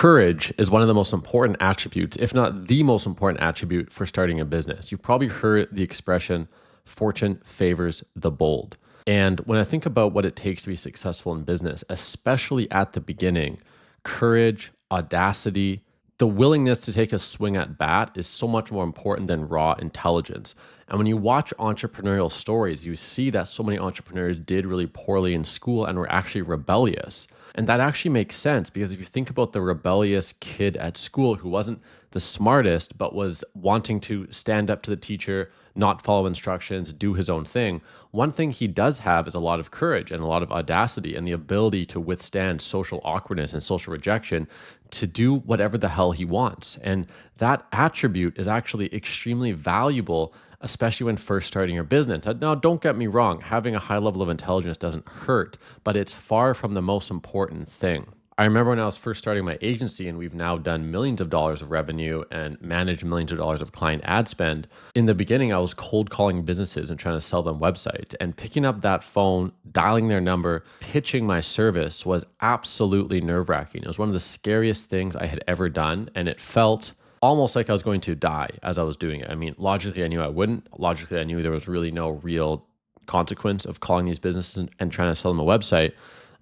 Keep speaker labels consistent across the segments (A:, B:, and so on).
A: Courage is one of the most important attributes, if not the most important attribute for starting a business. You've probably heard the expression, fortune favors the bold. And when I think about what it takes to be successful in business, especially at the beginning, courage, audacity, the willingness to take a swing at bat is so much more important than raw intelligence. And when you watch entrepreneurial stories, you see that so many entrepreneurs did really poorly in school and were actually rebellious. And that actually makes sense because if you think about the rebellious kid at school who wasn't the smartest, but was wanting to stand up to the teacher, not follow instructions, do his own thing, one thing he does have is a lot of courage and a lot of audacity and the ability to withstand social awkwardness and social rejection to do whatever the hell he wants. And that attribute is actually extremely valuable, especially when first starting your business. Now, don't get me wrong, having a high level of intelligence doesn't hurt, but it's far from the most important thing. I remember when I was first starting my agency, and we've now done millions of dollars of revenue and managed millions of dollars of client ad spend. In the beginning, I was cold calling businesses and trying to sell them websites, and picking up that phone, dialing their number, pitching my service was absolutely nerve-wracking. It was one of the scariest things I had ever done, and it felt almost like I was going to die as I was doing it. I mean, logically, I knew I wouldn't. Logically, I knew there was really no real consequence of calling these businesses and trying to sell them a website.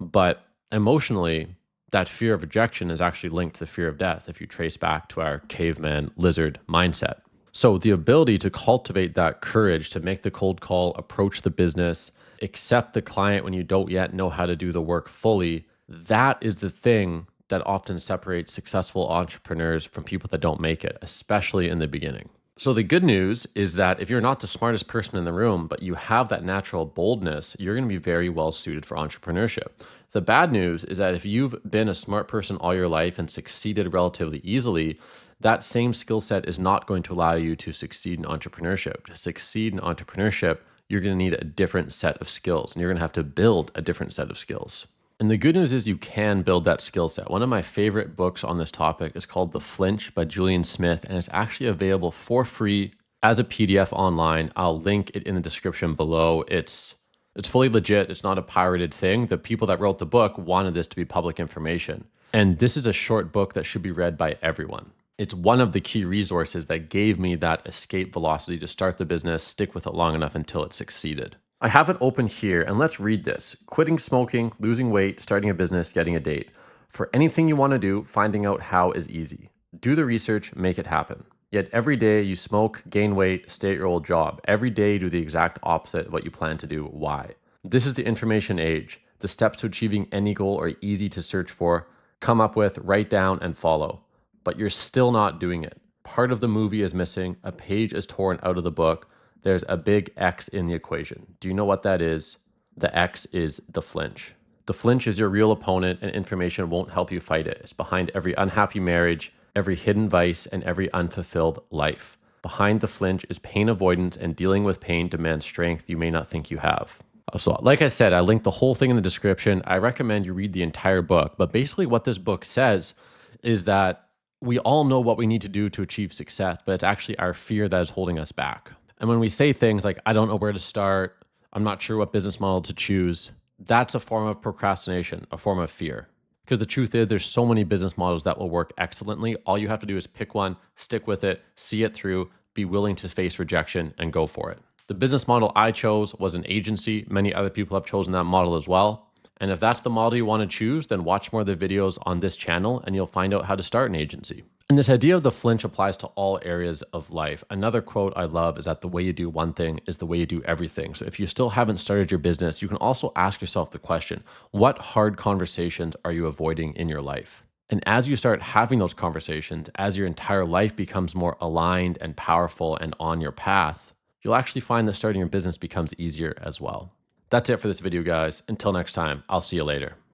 A: But emotionally, that fear of rejection is actually linked to the fear of death if you trace back to our caveman lizard mindset. So the ability to cultivate that courage to make the cold call, approach the business, accept the client when you don't yet know how to do the work fully, that is the thing that often separates successful entrepreneurs from people that don't make it, especially in the beginning. So the good news is that if you're not the smartest person in the room, but you have that natural boldness, you're going to be very well suited for entrepreneurship. The bad news is that if you've been a smart person all your life and succeeded relatively easily, that same skill set is not going to allow you to succeed in entrepreneurship. To succeed in entrepreneurship, you're going to need a different set of skills, and you're going to have to build a different set of skills. And the good news is you can build that skill set. One of my favorite books on this topic is called The Flinch by Julian Smith, and it's actually available for free as a PDF online. I'll link it in the description below. It's fully legit. It's not a pirated thing. The people that wrote the book wanted this to be public information. And this is a short book that should be read by everyone. It's one of the key resources that gave me that escape velocity to start the business, stick with it long enough until it succeeded. I have it open here, and let's read this. Quitting smoking, losing weight, starting a business, getting a date. For anything you want to do, finding out how is easy. Do the research, make it happen. Yet every day you smoke, gain weight, stay at your old job. Every day you do the exact opposite of what you plan to do. Why? This is the information age. The steps to achieving any goal are easy to search for, come up with, write down, and follow. But you're still not doing it. Part of the movie is missing. A page is torn out of the book. There's a big X in the equation. Do you know what that is? The X is the flinch. The flinch is your real opponent, and information won't help you fight it. It's behind every unhappy marriage, every hidden vice, and every unfulfilled life. Behind the flinch is pain avoidance, and dealing with pain demands strength you may not think you have. So like I said, I linked the whole thing in the description. I recommend you read the entire book. But basically what this book says is that we all know what we need to do to achieve success, but it's actually our fear that is holding us back. And when we say things like, I don't know where to start, I'm not sure what business model to choose, that's a form of procrastination, a form of fear. Because the truth is there's so many business models that will work excellently. All you have to do is pick one, stick with it, see it through, be willing to face rejection, and go for it. The business model I chose was an agency. Many other people have chosen that model as well. And if that's the model you want to choose, then watch more of the videos on this channel and you'll find out how to start an agency. And this idea of the flinch applies to all areas of life. Another quote I love is that the way you do one thing is the way you do everything. So if you still haven't started your business, you can also ask yourself the question, what hard conversations are you avoiding in your life? And as you start having those conversations, as your entire life becomes more aligned and powerful and on your path, you'll actually find that starting your business becomes easier as well. That's it for this video, guys. Until next time, I'll see you later.